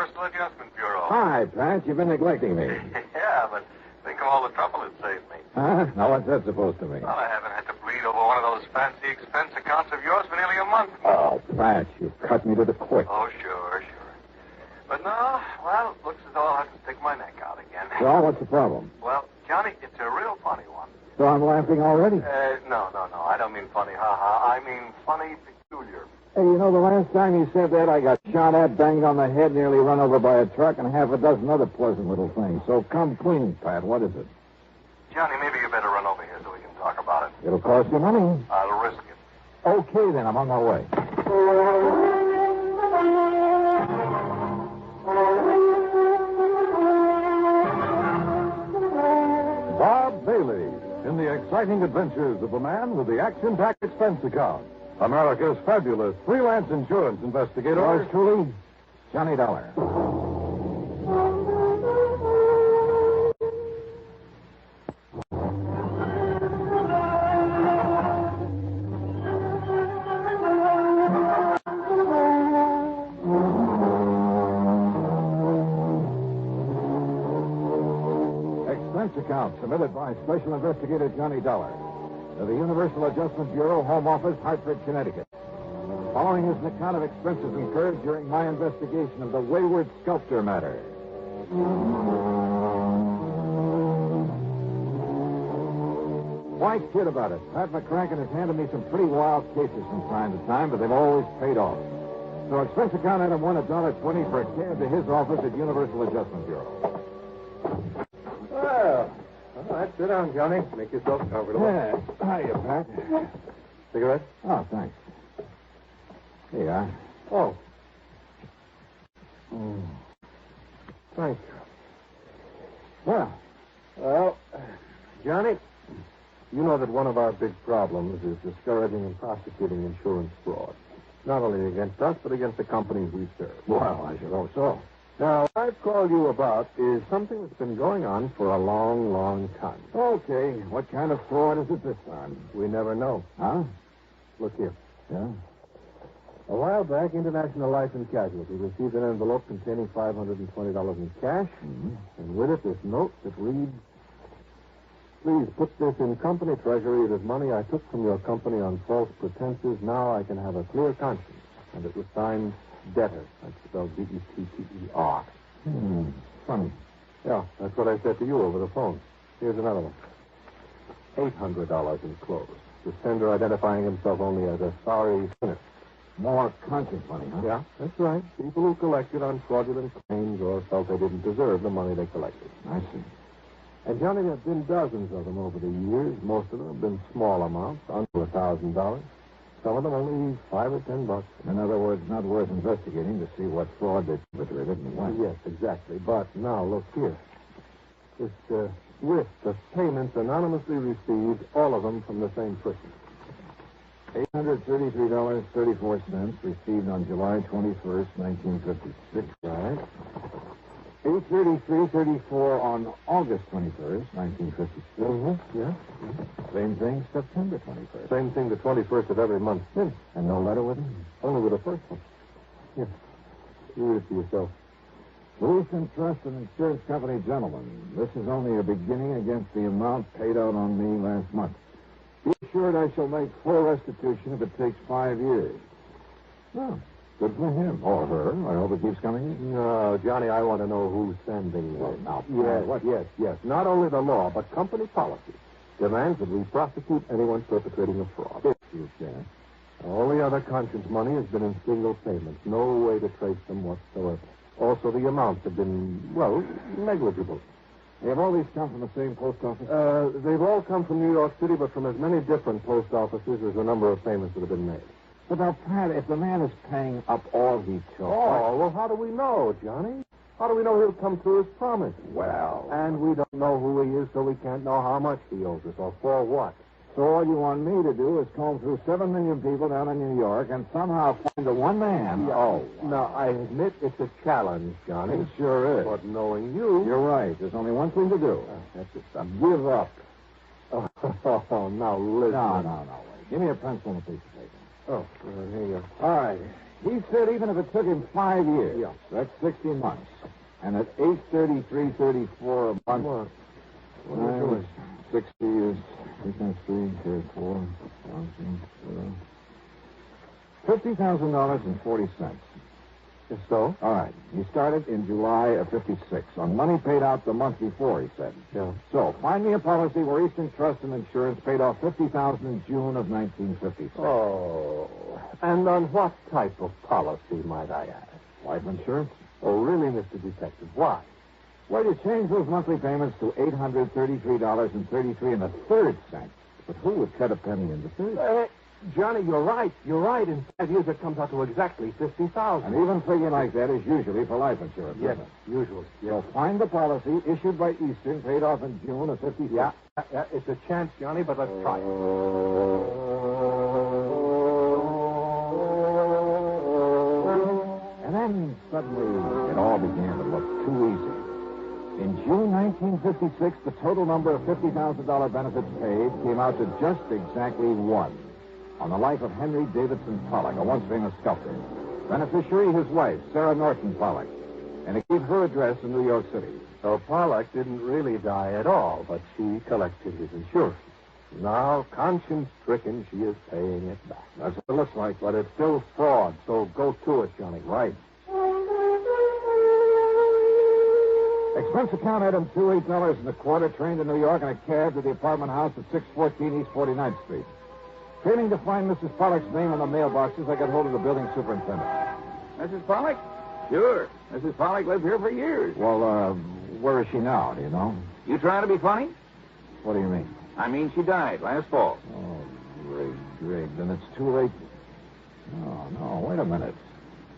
Universal Adjustment Bureau. Hi, Pat. You've been neglecting me. Yeah, but think of all the trouble it saved me. Huh? Now, what's that supposed to mean? Well, I haven't had to bleed over one of those fancy expense accounts of yours for nearly a month. Oh, Pat, you cut me to the quick. Oh, sure. But no, well, it looks as though I'll have to stick my neck out again. So, what's the problem? Well, Johnny, it's a real funny one. So I'm laughing already? No. I don't mean funny, ha-ha. I mean funny, peculiar. Hey, you know, the last time you said that, I got shot at, banged on the head, nearly run over by a truck, and half a dozen other pleasant little things. So come clean, Pat. What is it? Johnny, maybe you better run over here so we can talk about it. It'll cost you money. I'll risk it. Okay, then. I'm on my way. Bob Bailey in the exciting adventures of the man with the action-packed expense account. America's fabulous freelance insurance investigator. Yours truly, Johnny Dollar. Expense account submitted by Special Investigator Johnny Dollar to the Universal Adjustment Bureau, Home Office, Hartford, Connecticut. Following is an account of expenses incurred during my investigation of the Wayward Sculptor matter. Why kid about it? Pat McCracken has handed me some pretty wild cases from time to time, but they've always paid off. So expense account item $1.20 for a cab to his office at Universal Adjustment Bureau. Well, all right, sit down, Johnny. Make yourself comfortable. Yeah. Hiya, Pat. Cigarette? Oh, thanks. Here you are. Oh. Thank you. Well, Johnny, you know that one of our big problems is discouraging and prosecuting insurance fraud. Not only against us, but against the companies we serve. Well, I should hope so. Now, what I've called you about is something that's been going on for a long, long time. Okay. What kind of fraud is it this time? We never know. Huh? Look here. Yeah? A while back, International Life and Casualty received an envelope containing $520 in cash, and with it this note that reads, "Please put this in company treasury. It is money I took from your company on false pretenses. Now I can have a clear conscience." And it was signed Debtor. That's spelled D-E-T-T-E-R. Funny. Yeah, that's what I said to you over the phone. Here's another one. $800 enclosed. The sender identifying himself only as a sorry sinner. More conscience money, huh? Yeah, that's right. People who collected on fraudulent claims or felt they didn't deserve the money they collected. I see. And, Johnny, there have been dozens of them over the years. Most of them have been small amounts, under $1,000. Some of them only $5 or $10. In other words, not worth investigating to see what fraud they perpetrated and when. Yes, exactly. But now, look here. This list of payments anonymously received, all of them from the same person. $833.34 received on July 21st, 1956. Right. $833.34 on August 21st, 1956. Yeah. Same thing, September 21st. Same thing the 21st of every month since. And no letter with him? Only with the first one. Here. You read it for yourself. Lucent Trust and Insurance Company, gentlemen. This is only a beginning against the amount paid out on me last month. Be assured I shall make full restitution if it takes 5 years. Oh, good for him. Or her. I hope it keeps coming in. No, Johnny, I want to know who's sending Well, this. now, Yes, what? yes. Not only the law, but company policy demands that we prosecute anyone perpetrating a fraud. If you can. All the other conscience money has been in single payments. No way to trace them whatsoever. Also, the amounts have been, well, negligible. Have all these come from the same post office? They've all come from New York City, but from as many different post offices as the number of payments that have been made. But now, Pat, if the man is paying up all he took... Oh, well, how do we know, Johnny? How do we know he'll come through his promise? Well... And we don't know who he is, so we can't know how much he owes us or for what. So all you want me to do is comb through 7 million people down in New York and somehow find the one man... Oh. Now, I admit it's a challenge, Johnny. It sure is. But knowing you... You're right. There's only one thing to do. That's it. Give up. Oh, now listen. No. Wait. Give me a pencil and a piece of paper. Oh, here you go. All right. He said even if it took him 5 years, Yeah. that's 60 months. And at $833.34 a month, What are you doing? 60 is 3 times 4, $50,000.40. Just so? All right. He started in July of 56 on money paid out the month before, he said. Yeah. So, find me a policy where Eastern Trust and Insurance paid off $50,000 in June of 1956. Oh. And on what type of policy, might I ask? Life insurance? Oh, really, Mr. Detective? Why? Well, you change those monthly payments to $833.33 and a third cent. But who would cut a penny in the third? Johnny, you're right. You're right. In 5 years, it comes out to exactly $50,000. An even figure like that is usually for life insurance, Yes, isn't it? usually. So find the policy issued by Eastern, paid off in June of 56. Yeah, it's a chance, Johnny, but let's try it. And then suddenly it all began to look too easy. In June 1956, the total number of $50,000 benefits paid came out to just exactly one. On the life of Henry Davidson Pollock, a once famous sculptor. Beneficiary, his wife, Sarah Norton Pollock. And it gave her address in New York City. So Pollock didn't really die at all, but she collected his insurance. Now, conscience-stricken, she is paying it back. That's what it looks like. But it's still fraud, so go to it, Johnny. Right. Expense account item $28.25, train to New York in a cab to the apartment house at 614 East 49th Street. Failing to find Mrs. Pollock's name on the mailboxes, I got hold of the building superintendent. Mrs. Pollock? Sure. Mrs. Pollock lived here for years. Well, where is she now, do you know? You trying to be funny? What do you mean? I mean, she died last fall. Oh, Greg, then it's too late. No, wait a minute.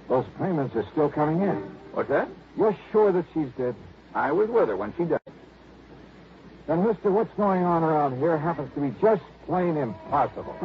Those payments are still coming in. What's that? You're sure that she's dead? I was with her when she died. Then, mister, what's going on around here happens to be just plain impossible.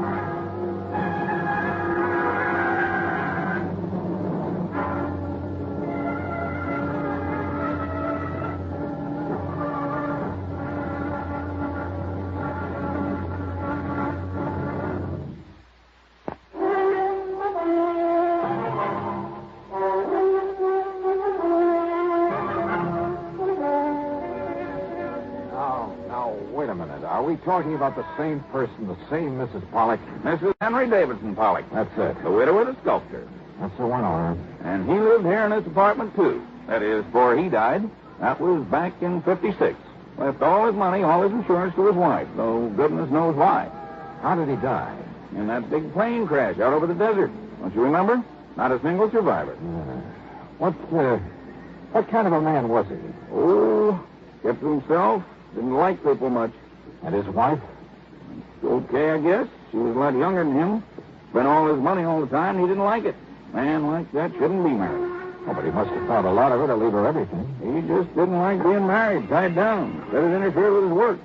Wait a minute. Are we talking about the same person, the same Mrs. Pollock? Mrs. Henry Davidson Pollock. That's it. The widow of the sculptor. That's the one, all right. And he lived here in this apartment, too. That is, before he died. That was back in 56. Left all his money, all his insurance to his wife, though goodness knows why. How did he die? In that big plane crash out over the desert. Don't you remember? Not a single survivor. What kind of a man was he? Oh, kept to himself. Didn't like people much. And his wife? Okay, I guess. She was a lot younger than him. Spent all his money all the time, and he didn't like it. Man like that shouldn't be married. Oh, but he must have thought a lot of her to leave her everything. He just didn't like being married, tied down. Let it interfere with his work.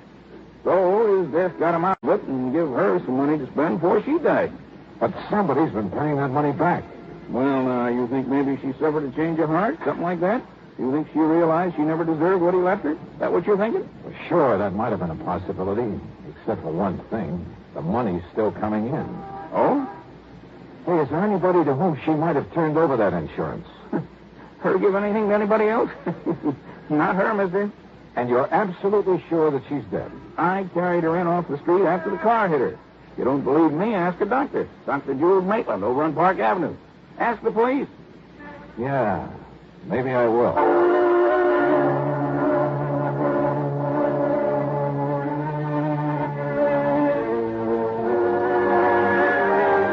So his death got him out of it and give her some money to spend before she died. But somebody's been paying that money back. Well, you think maybe she suffered a change of heart? Something like that? You think she realized she never deserved what he left her? That what you're thinking? Well, sure, that might have been a possibility. Except for one thing. The money's still coming in. Oh? Hey, is there anybody to whom she might have turned over that insurance? Her give anything to anybody else? Not her, mister. And you're absolutely sure that she's dead? I carried her in off the street after the car hit her. If you don't believe me, ask a doctor. Dr. Jules Maitland over on Park Avenue. Ask the police. Yeah, maybe I will.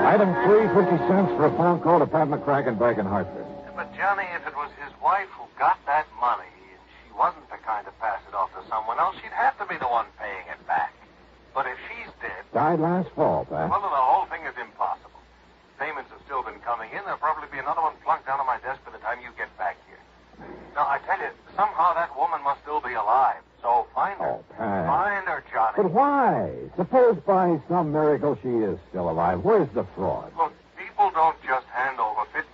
Item 3, 50 cents for a phone call to Pat McCracken back in Hartford. But, Johnny, if it was his wife who got that money and she wasn't the kind to pass it off to someone else, she'd have to be the one paying it back. But if she's dead... Died last fall, Pat. Well, then the whole thing is impossible. Payments have still been coming in. There'll probably be another one plunked down on my desk by the time you get back here. Now, I tell you, somehow that woman must still be alive. So find her. Oh, Pat. Find her, Johnny. But why? Suppose by some miracle she is still alive. Where's the fraud? Look, people don't just hand over $50,000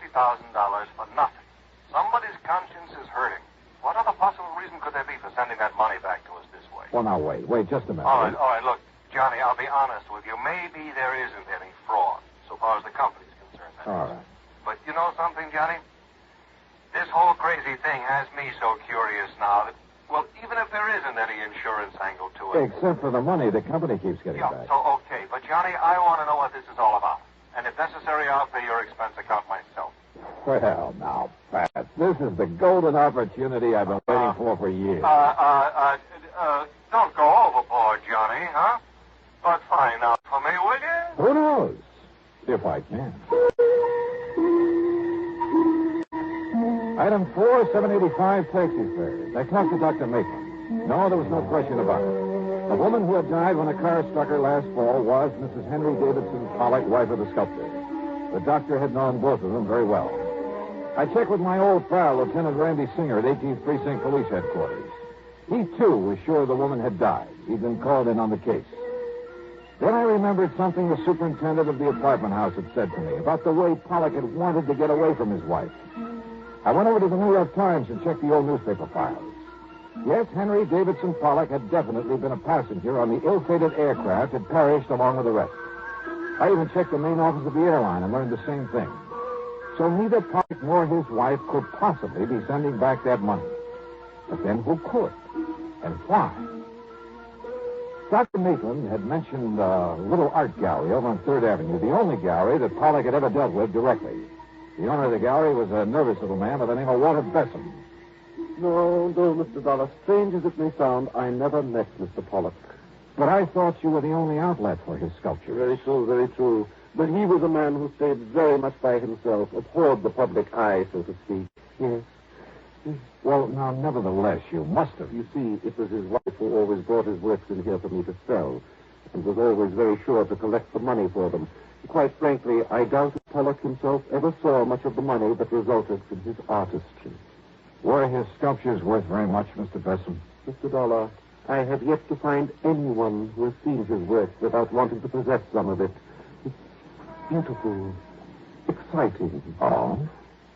for nothing. Somebody's conscience is hurting. What other possible reason could there be for sending that money back to us this way? Well, now, wait, just a minute. All right, look, Johnny, I'll be honest with you. Maybe there isn't any fraud, so far as the company's concerned. All right. But you know something, Johnny? This whole crazy thing has me so curious now that, well, even if there isn't any insurance angle to it. Except for the money the company keeps getting Yeah, back. so okay. But, Johnny, I want to know what this is all about. And if necessary, I'll pay your expense account myself. Well, now, Pat, this is the golden opportunity I've been waiting for years. Don't go overboard, Johnny, huh? But find out for me, will you? Who knows? If I can. Item 4, 785 taxi fares. I talked to Dr. Maitland. No, there was no question about it. The woman who had died when a car struck her last fall was Mrs. Henry Davidson Pollock, wife of the sculptor. The doctor had known both of them very well. I checked with my old pal, Lieutenant Randy Singer at 18th Precinct Police Headquarters. He, too, was sure the woman had died. He'd been called in on the case. Then I remembered something the superintendent of the apartment house had said to me about the way Pollock had wanted to get away from his wife. I went over to the New York Times and checked the old newspaper files. Yes, Henry Davidson Pollock had definitely been a passenger on the ill-fated aircraft that perished along with the rest. I even checked the main office of the airline and learned the same thing. So neither Pollock nor his wife could possibly be sending back that money. But then who could? And why? Dr. Maitland had mentioned a little art gallery over on 3rd Avenue, the only gallery that Pollock had ever dealt with directly. The owner of the gallery was a nervous little man by the name of Walter Besson. No, Mr. Dollar. Strange as it may sound, I never met Mr. Pollock. But I thought you were the only outlet for his sculpture. Very true, very true. But he was a man who stayed very much by himself, abhorred the public eye, so to speak. Yes. Well, now, nevertheless, you must have. You see, it was his wife who always brought his works in here for me to sell, and was always very sure to collect the money for them. Quite frankly, I doubt if Pollock himself ever saw much of the money that resulted from his artistry. Were his sculptures worth very much, Mr. Besson? Mr. Dollar, I have yet to find anyone who has seen his work without wanting to possess some of it. It's beautiful, exciting. Oh?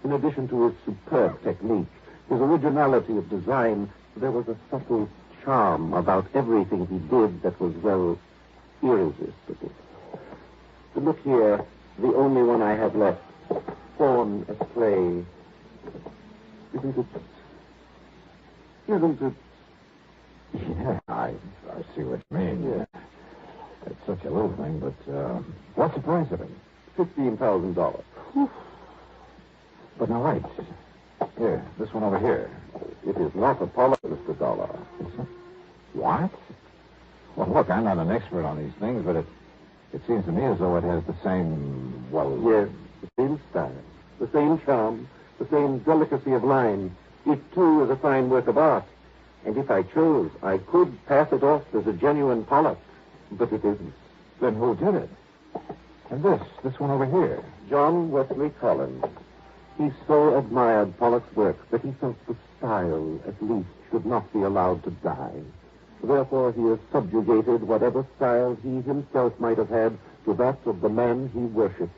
In addition to his superb technique, his originality of design, there was a subtle charm about everything he did that was, well, irresistible. Look here, the only one I have left. Fawn at play. Isn't it? Yeah, I see what you mean. Yeah. It's such a little thing, but what's the price of it? $15,000. But now, wait. Here, this one over here. It is not a Pollock, Mr. Dollar. What? Well, look, I'm not an expert on these things, but it seems to me as though it has the same, well... Yes, the same style, the same charm, the same delicacy of line. It, too, is a fine work of art. And if I chose, I could pass it off as a genuine Pollock. But it isn't. Then who did it? And this one over here. John Wesley Collins. He so admired Pollock's work that he felt the style, at least, should not be allowed to die. Therefore, he has subjugated whatever style he himself might have had to that of the man he worshipped.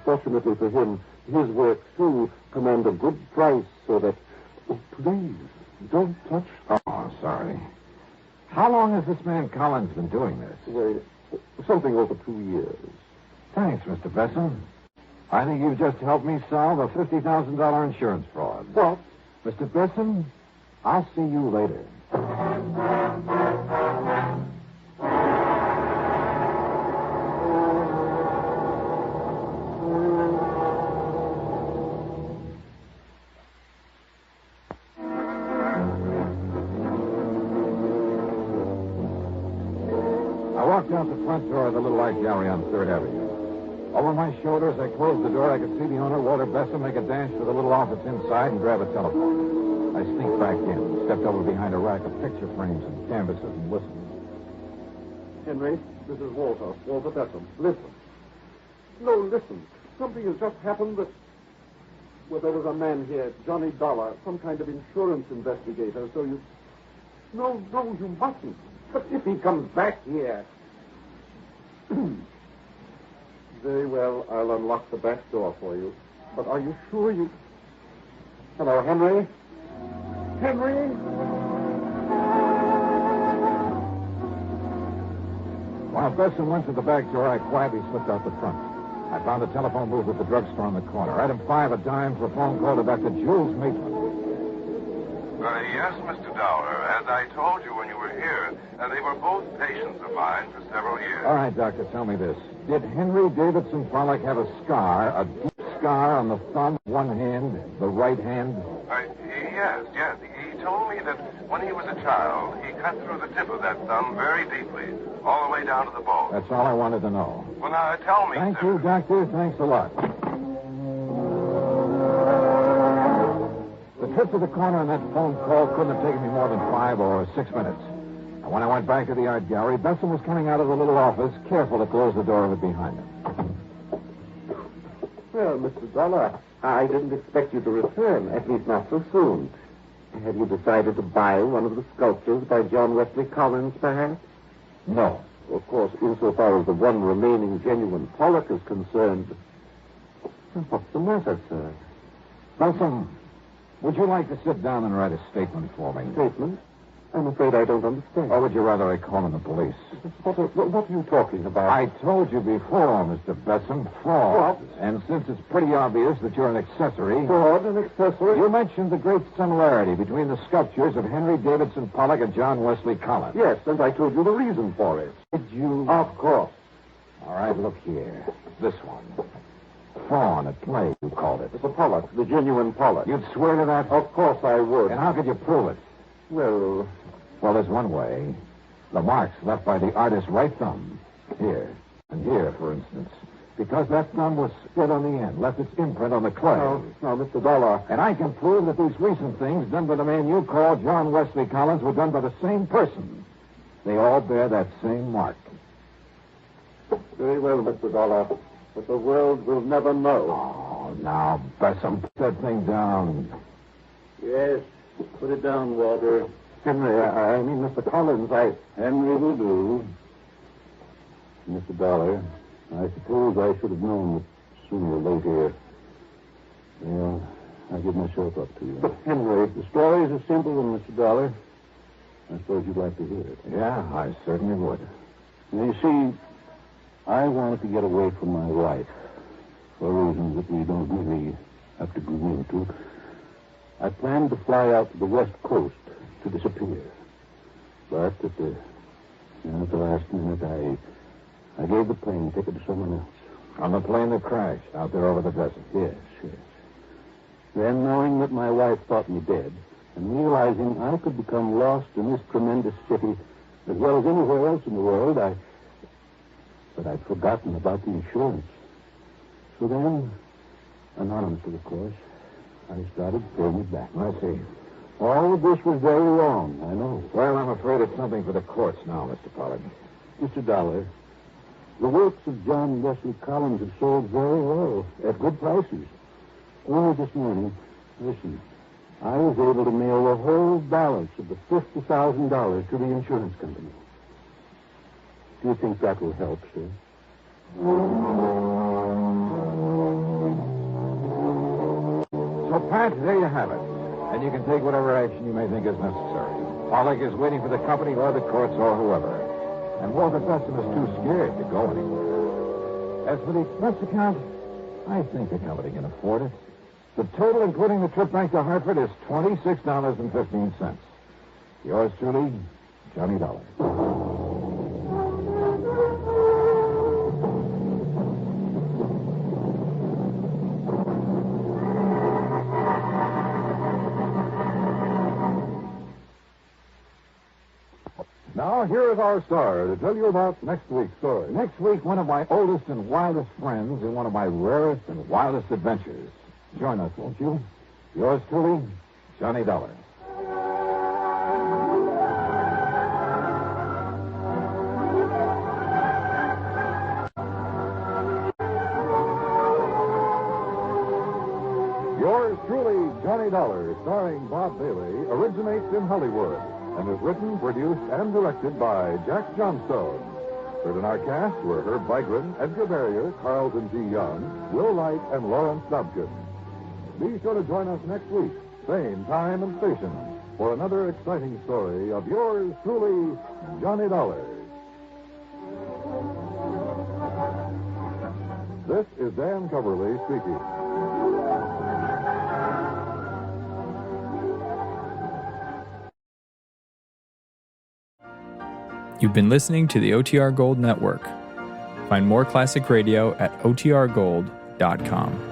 Fortunately for him, his works, too, command a good price, so that... Oh, please, don't touch... Oh, sorry. How long has this man Collins been doing this? Well, something over 2 years. Thanks, Mr. Besson. I think you've just helped me solve a $50,000 insurance fraud. What? Mr. Besson, I'll see you later. I walked out the front door of the little art gallery on 3rd Avenue. Over my shoulders, I closed the door. I could see the owner, Walter Besson, make a dash for the little office inside and grab a telephone. I sneaked back in, stepped over behind a rack of picture frames and canvases and listened. Henry, this is Walter Besson. Listen. No, listen. Something has just happened that... Well, there was a man here, Johnny Dollar, some kind of insurance investigator, so you... No, you mustn't. But if he comes back here... Very well, I'll unlock the back door for you. But are you sure you... Hello, Henry? Henry? While Besson went to the back door, I quietly slipped out the front. I found a telephone booth at the drugstore on the corner. Item 5, a dime for a phone call to Dr. Jules Maitland. Yes, Mr. Dollar. As I told you when you were here, they were both patients of mine for several years. All right, Doctor, tell me this. Did Henry Davidson Pollock have a scar, a deep scar on the thumb, one hand, the right hand? Yes. He told me that when he was a child, he cut through the tip of that thumb very deeply, all the way down to the bone. That's all I wanted to know. Well, now, tell me, Thank sir. you, Doctor. Thanks a lot. The trip to the corner on that phone call couldn't have taken me more than 5 or 6 minutes. And when I went back to the art gallery, Besson was coming out of the little office, careful to close the door of it behind him. Well, Mr. Dollar, I didn't expect you to return, at least not so soon. Have you decided to buy one of the sculptures by John Wesley Collins, perhaps? No. Of course, insofar as the one remaining genuine Pollock is concerned. What's the matter, sir? Besson, would you like to sit down and write a statement for me? Statement? I'm afraid I don't understand. Or would you rather I call in the police? What are you talking about? I told you before, Mr. Besson, fraud. What? And since it's pretty obvious that you're an accessory... Fraud, an accessory? You mentioned the great similarity between the sculptures of Henry Davidson Pollock and John Wesley Collins. Yes, and I told you the reason for it. Did you... Of course. All right, look here. This one. Fawn at play, you called it. It's a Pollock, the genuine Pollock. You'd swear to that? Of course I would. And how could you prove it? Well, there's one way. The marks left by the artist's right thumb. Here. And here, for instance. Because that thumb was split on the end, left its imprint on the clay. No, Mr. Dollar. And I can prove that these recent things done by the man you call John Wesley Collins were done by the same person. They all bear that same mark. Very well, Mr. Dollar. But the world will never know. Oh, now, Besson, put that thing down. Yes, put it down, Walter. Henry, I mean, Mr. Collins, Henry will do. Mr. Dollar, I suppose I should have known that sooner or later. Well, I give myself up to you. But, Henry... The story is a simple one, Mr. Dollar. I suppose you'd like to hear it. Yeah, I certainly would. Now, you see, I wanted to get away from my wife for reasons that we don't really have to go into. I planned to fly out to the West Coast to disappear. But at the last minute, I gave the plane ticket to someone else. On the plane that crashed out there over the desert? Yes. Then, knowing that my wife thought me dead, and realizing I could become lost in this tremendous city as well as anywhere else in the world, But I'd forgotten about the insurance. So then, anonymously, of course, I started paying it back. I see. All of this was very wrong, I know. Well, I'm afraid it's something for the courts now, Mr. Pollock. Mr. Dollar, the works of John Wesley Collins have sold very well, at good prices. Only this morning, listen, I was able to mail the whole balance of the $50,000 to the insurance company. Do you think that will help, sir? So, Pat, there you have it. And you can take whatever action you may think is necessary. Pollock is waiting for the company or the courts or whoever. And Walter Besson is too scared to go anywhere. As for the expense account, I think the company can afford it. The total, including the trip back to Hartford, is $26.15. Yours truly, Johnny Dollar. Now, here is our star to tell you about next week's story. Next week, one of my oldest and wildest friends in one of my rarest and wildest adventures. Join us, won't you? Yours truly, Johnny Dollar. Yours truly, Johnny Dollar, starring Bob Bailey, originates in Hollywood and is written, produced, and directed by Jack Johnstone. Heard in our cast were Herb Vigran, Edgar Barrier, Carlton G. Young, Will Wright, and Lawrence Dobkin. Be sure to join us next week, same time and station, for another exciting story of yours truly, Johnny Dollar. This is Dan Coverly speaking. You've been listening to the OTR Gold Network. Find more classic radio at otrgold.com.